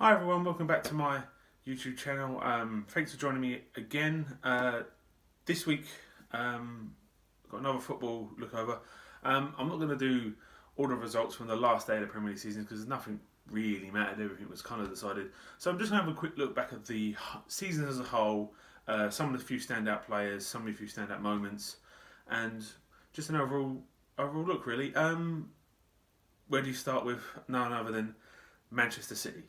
Hi everyone, welcome back to my YouTube channel. Thanks for joining me again. This week, got another football look over. I'm not going to do all the results from the last day of the Premier League season because nothing really mattered. Everything was kind of decided. So I'm just going to have a quick look back at the season as a whole, some of the few standout players, some of the few standout moments, and just an overall look really. Where do you start with? None other than Manchester City.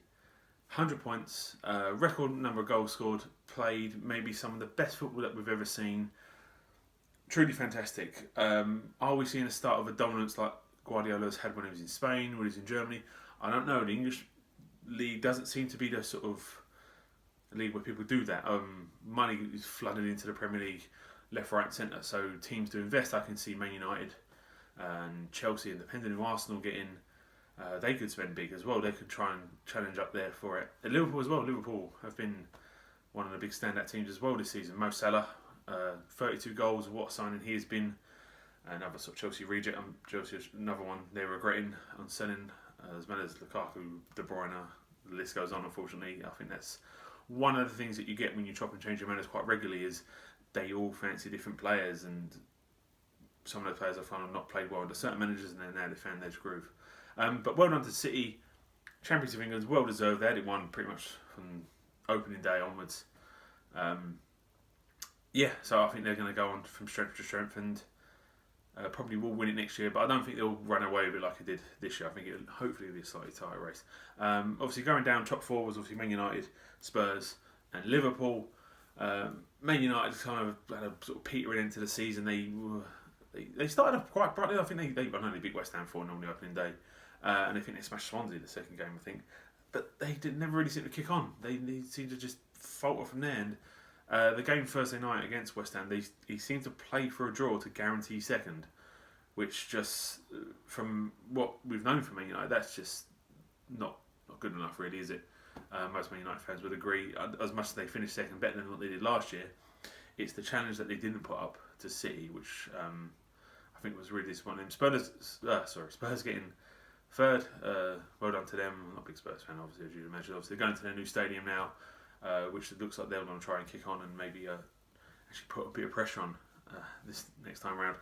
100 points, record number of goals scored, played maybe some of the best football that we've ever seen. Truly fantastic. Are we seeing a start of a dominance like Guardiola's had when he was in Spain, when he was in Germany? I don't know. The English league doesn't seem to be the sort of league where people do that. Money is flooded into the Premier League left, right, and centre. So teams to invest. I can see Man United and Chelsea, and depending on Arsenal getting. They could spend big as well. They could try and challenge up there for it. And Liverpool as well. Liverpool have been one of the big standout teams as well this season. Mo Salah, 32 goals. What a signing he has been. Another sort of Chelsea reject. Chelsea is another one they're regretting on selling, as well as Lukaku, De Bruyne. The list goes on. Unfortunately, I think that's one of the things that you get when you chop and change your managers quite regularly. Is they all fancy different players, and some of the players I find have not played well under certain managers, and now they found their groove. But well done to City. Champions of England, well deserved. They had it won pretty much from opening day onwards. So I think they're going to go on from strength to strength and probably will win it next year. But I don't think they'll run away with it like it did this year. I think it'll hopefully be a slightly tighter race. Obviously going down top four was obviously Man United, Spurs and Liverpool. Man United kind of had a sort of petering into the season. They started off quite brightly. I think I know they beat West Ham 4-0 on the opening day. And I think they smashed Swansea the second game, I think. But they never really seem to kick on. They seem to just falter from there. And the game Thursday night against West Ham, he seemed to play for a draw to guarantee second, which just, from what we've known from Man United, that's just not good enough, really, is it? Most Man United fans would agree. As much as they finished second better than what they did last year, it's the challenge that they didn't put up to City, which I think was really disappointing. Spurs getting third, well done to them. I'm not a big Spurs fan, obviously, as you'd imagine. Obviously, they're going to their new stadium now, which it looks like they're going to try and kick on and maybe actually put a bit of pressure on this next time around.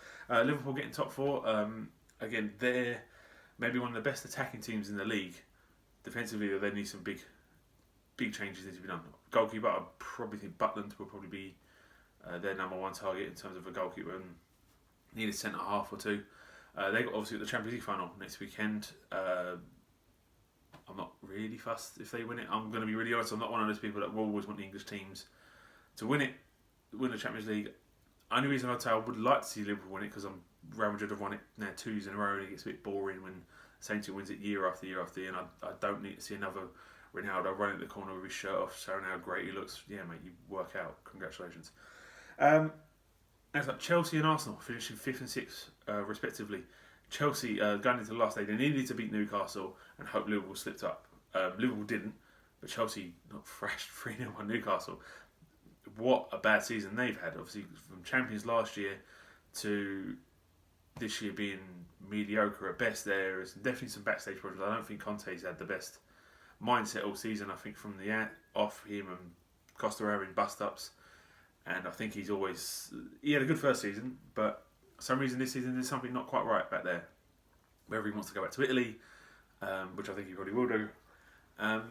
Liverpool getting top four. Again, they're maybe one of the best attacking teams in the league. Defensively, they need some big changes need to be done. Goalkeeper, I probably think Butland will probably be their number one target in terms of a goalkeeper, and need a centre half or two. They got obviously the Champions League final next weekend. I'm not really fussed if they win it. I'm going to be really honest. I'm not one of those people that will always want the English teams to win the Champions League. Only reason I'd say I would like to see Liverpool win it because Real Madrid have won it now 2 years in a row, and it gets a bit boring when Saints wins it year after year after year. And I don't need to see another Ronaldo running at the corner with his shirt off, showing how great he looks. Yeah, mate, you work out. Congratulations. It's like Chelsea and Arsenal finishing 5th and 6th, respectively. Chelsea, going into the last day, they needed to beat Newcastle and hope Liverpool slipped up. Liverpool didn't, but Chelsea not thrashed 3-0 on Newcastle. What a bad season they've had. Obviously, from champions last year to this year being mediocre at best, there is definitely some backstage problems. I don't think Conte's had the best mindset all season. I think from the off, him and Costa are having bust-ups. And I think he had a good first season, but for some reason this season there's something not quite right back there. Whether he wants to go back to Italy, which I think he probably will do. A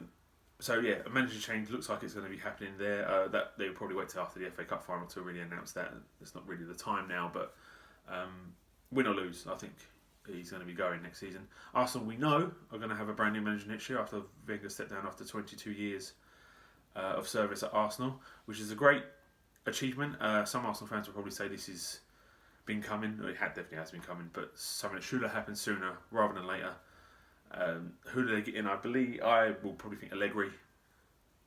manager change looks like it's going to be happening there. That they'll probably wait till after the FA Cup final to really announce that. It's not really the time now, but win or lose, I think he's going to be going next season. Arsenal, we know, are going to have a brand new manager next year after Wenger stepped down after 22 years of service at Arsenal, which is a great achievement. Some Arsenal fans will probably say this has been coming. It definitely has been coming, but something that should have happened sooner rather than later. Who do they get in? I will probably think Allegri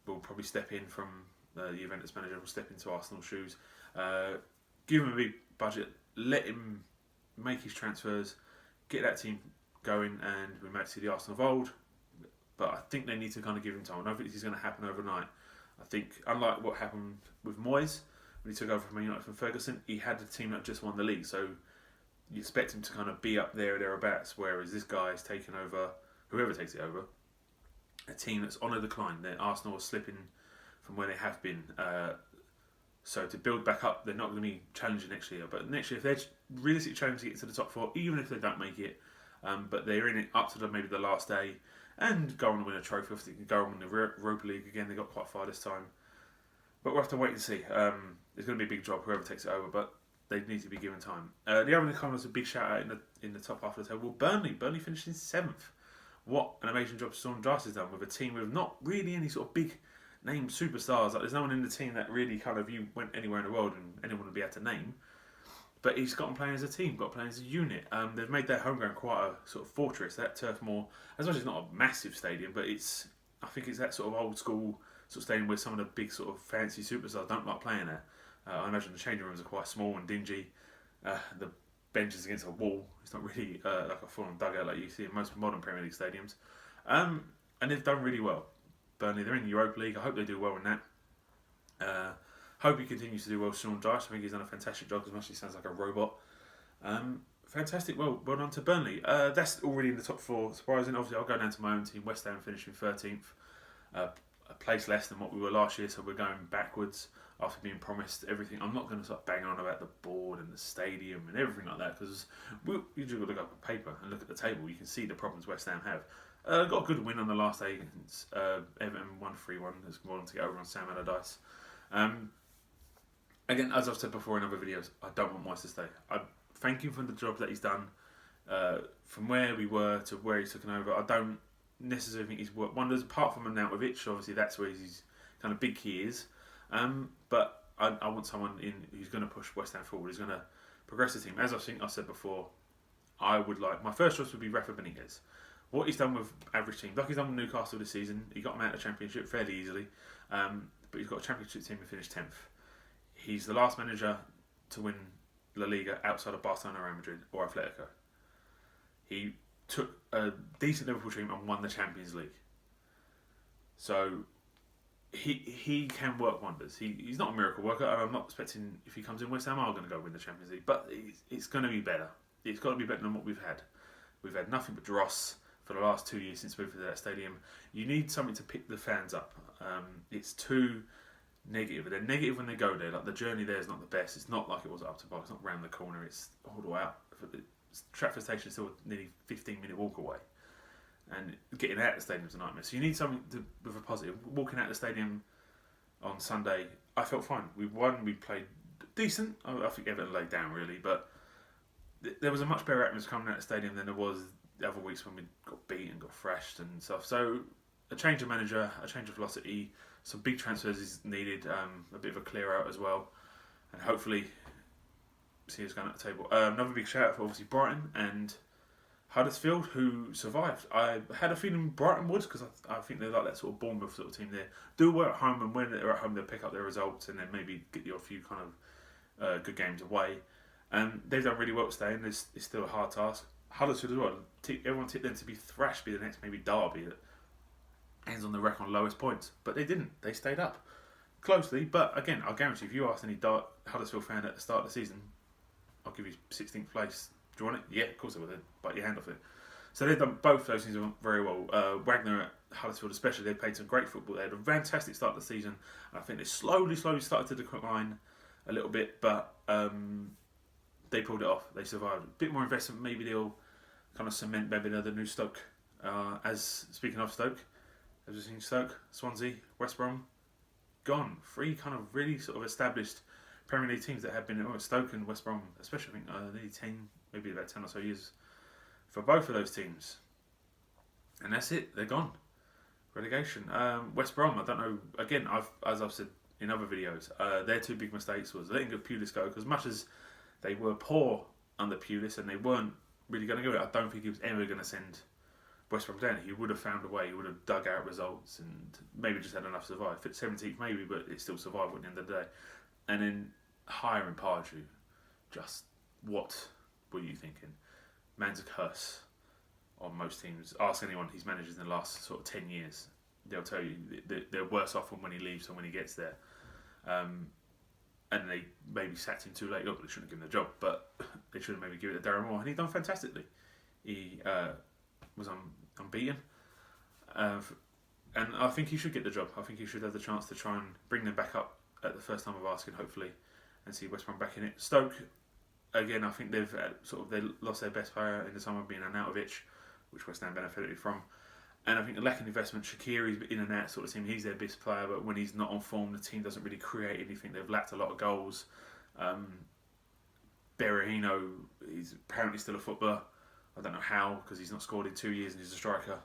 will probably step in from the Juventus manager, will step into Arsenal's shoes. Give him a big budget, let him make his transfers, get that team going, and we might see the Arsenal of old. But I think they need to kind of give him time. I don't think this is going to happen overnight. I think, unlike what happened with Moyes when he took over from Man United from Ferguson, he had a team that just won the league, so you expect him to kind of be up there or thereabouts. Whereas this guy is taking over, whoever takes it over, a team that's on a decline. Arsenal are slipping from where they have been. So to build back up, they're not going to be challenging next year. But next year, if they're realistic challenge to get to the top four, even if they don't make it, but they're in it up to maybe the last day and go on to win a trophy, if they can go on in the Europa League again, they got quite far this time. But we'll have to wait and see. It's going to be a big job, whoever takes it over, but they need to be given time. The other one was a big shout out in the top half of the table. Burnley finished in 7th. What an amazing job Sean Dyche has done with a team with not really any sort of big name superstars. Like, there's no one in the team that really kind of you went anywhere in the world and anyone would be able to name. But he's got them playing as a team, got them playing as a unit. They've made their home ground quite a sort of fortress. That Turf Moor, as much as it's not a massive stadium, but I think it's that sort of old school sort of stadium where some of the big sort of fancy superstars don't like playing there. I imagine the changing rooms are quite small and dingy. The bench is against a wall. It's not really like a full-on dugout like you see in most modern Premier League stadiums. And they've done really well. Burnley, they're in the Europa League. I hope they do well in that. Hope he continues to do well, Sean Dyche. I think he's done a fantastic job, as much as he sounds like a robot. Fantastic. Well done to Burnley. That's already in the top 4. Surprising. Obviously, I'll go down to my own team. West Ham finishing 13th. A place less than what we were last year, so we're going backwards after being promised everything. I'm not going to start banging on about the board and the stadium and everything like that, because you just got to look up on paper and look at the table. You can see the problems West Ham have. Got a good win on the last day against Everton, 1-3-1. It's more than to get over on Sam Allardyce. Again, as I've said before in other videos, I don't want Moyes to stay. I thank him for the job that he's done. From where we were to where he's taken over, I don't necessarily think he's worked wonders, apart from Arnautovic. Obviously, that's where his kind of big key is. But I want someone in who's going to push West Ham forward, who's going to progress the team. As I think I said before, I would like, my first choice would be Rafa Benitez. What he's done with average teams, like he's done with Newcastle this season, he got them out of the Championship fairly easily, but he's got a Championship team who finished 10th. He's the last manager to win La Liga outside of Barcelona, Real Madrid or Atletico. He took a decent Liverpool team and won the Champions League. So he can work wonders. He's not a miracle worker, and I'm not expecting, if he comes in, West Ham are going to go win the Champions League, but it's going to be better. It's got to be better than what we've had. We've had nothing but dross for the last 2 years since we moved to that stadium. You need something to pick the fans up. It's too negative. They're negative when they go there. Like, the journey there is not the best. It's not like it was at Upton Park. It's not round the corner. It's all the way out. Trafford Station is still a nearly 15-minute walk away. And getting out of the stadium is a nightmare. So you need something with a positive. Walking out of the stadium on Sunday, I felt fine. We won. We played decent. I think Everton laid down, really. But there was a much better atmosphere coming out of the stadium than there was the other weeks when we got beat and got thrashed and stuff. So a change of manager, a change of velocity, some big transfers is needed, a bit of a clear out as well, and hopefully see us going at the table. Another big shout out for obviously Brighton and Huddersfield, who survived. I had a feeling Brighton would, because I think they're like that sort of Bournemouth sort of team. They do well at home, and when they're at home they'll pick up their results and then maybe get you a few kind of good games away. They've done really well to stay, and it's still a hard task. Huddersfield as well. Everyone tipped them to be thrashed, be the next maybe Derby that ends on the record on lowest points, but they didn't. They stayed up closely. But again, I'll guarantee if you ask any Huddersfield fan at the start of the season, I'll give you 16th place. Do you want it? Yeah, of course I would. Bite your hand off it. So they've done both those things very well. Wagner at Huddersfield especially, they played some great football. They had a fantastic start to the season. And I think they slowly started to decline a little bit, but they pulled it off. They survived. A bit more investment, maybe they'll kind of cement maybe the new Stoke. As speaking of Stoke, as we've seen Stoke, Swansea, West Brom, gone. 3 kind of really sort of established Premier League teams that have been Stoke and West Brom, especially I think nearly 10, maybe about 10 or so years for both of those teams. And that's it. They're gone. Relegation. West Brom, I don't know. Again, as I've said in other videos, their 2 big mistakes was letting Pulis go, because much as they were poor under Pulis and they weren't really going to go, I don't think he was ever going to send West Brom down. He would have found a way. He would have dug out results and maybe just had enough to survive. 17th maybe, but it still survived at the end of the day. And then hiring Pardew, just what were you thinking? Man's a curse on most teams. Ask anyone he's managed in the last sort of 10 years. They'll tell you they're worse off when he leaves than when he gets there. And they maybe sacked him too late. Look, they shouldn't have given him the job, but they should have maybe given it to Darren Moore, and he done fantastically. He was unbeaten. And I think he should get the job. I think he should have the chance to try and bring them back up at the first time of asking, hopefully, and see West Brom back in it. Stoke, again, I think they lost their best player in the summer, being Arnautovic, which West Ham benefited from. And I think the lack of investment, Shaqiri's in and out sort of team. He's their best player, but when he's not on form, the team doesn't really create anything. They've lacked a lot of goals. Berahino, he's apparently still a footballer. I don't know how, because he's not scored in 2 years and he's a striker.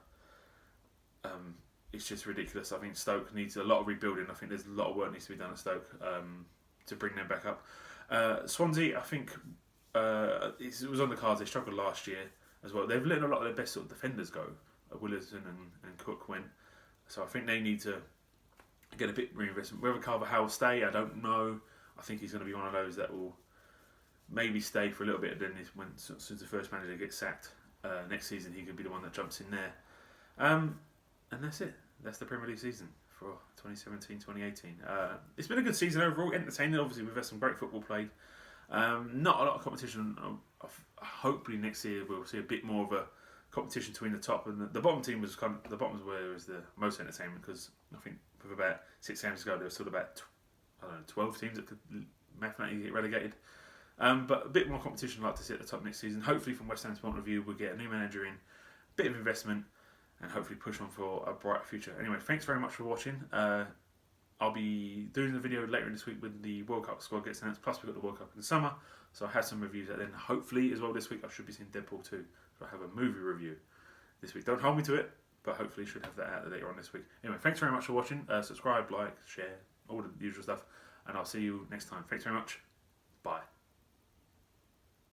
It's just ridiculous. I think Stoke needs a lot of rebuilding. I think there's a lot of work needs to be done at Stoke to bring them back up. Swansea, I think it was on the cards. They struggled last year as well. They've let a lot of their best sort of defenders go. Willerton and Cook went. So I think they need to get a bit reinvestment. Whether Carvajal will stay, I don't know. I think he's going to be one of those that will maybe stay for a little bit. Then since the first manager gets sacked next season, he could be the one that jumps in there. And that's it. That's the Premier League season for 2017-2018. It's been a good season overall. Entertaining. Obviously, we've had some great football played. Not a lot of competition. Hopefully next year we'll see a bit more of a competition between the top and the bottom team. The bottom was the most entertainment, because I think with about 6 games to go, there was still about 12 teams that could mathematically get relegated. But a bit more competition I'd like to see at the top next season. Hopefully, from West Ham's point of view, we'll get a new manager in, a bit of investment, and hopefully push on for a bright future. Anyway, thanks very much for watching. I'll be doing the video later in this week when the World Cup squad gets announced. Plus, we've got the World Cup in the summer, so I have some reviews out then. Hopefully, as well, this week I should be seeing Deadpool 2. So I have a movie review this week. Don't hold me to it, but hopefully should have that out later on this week. Anyway, thanks very much for watching. Subscribe, like, share, all the usual stuff, and I'll see you next time. Thanks very much. Bye.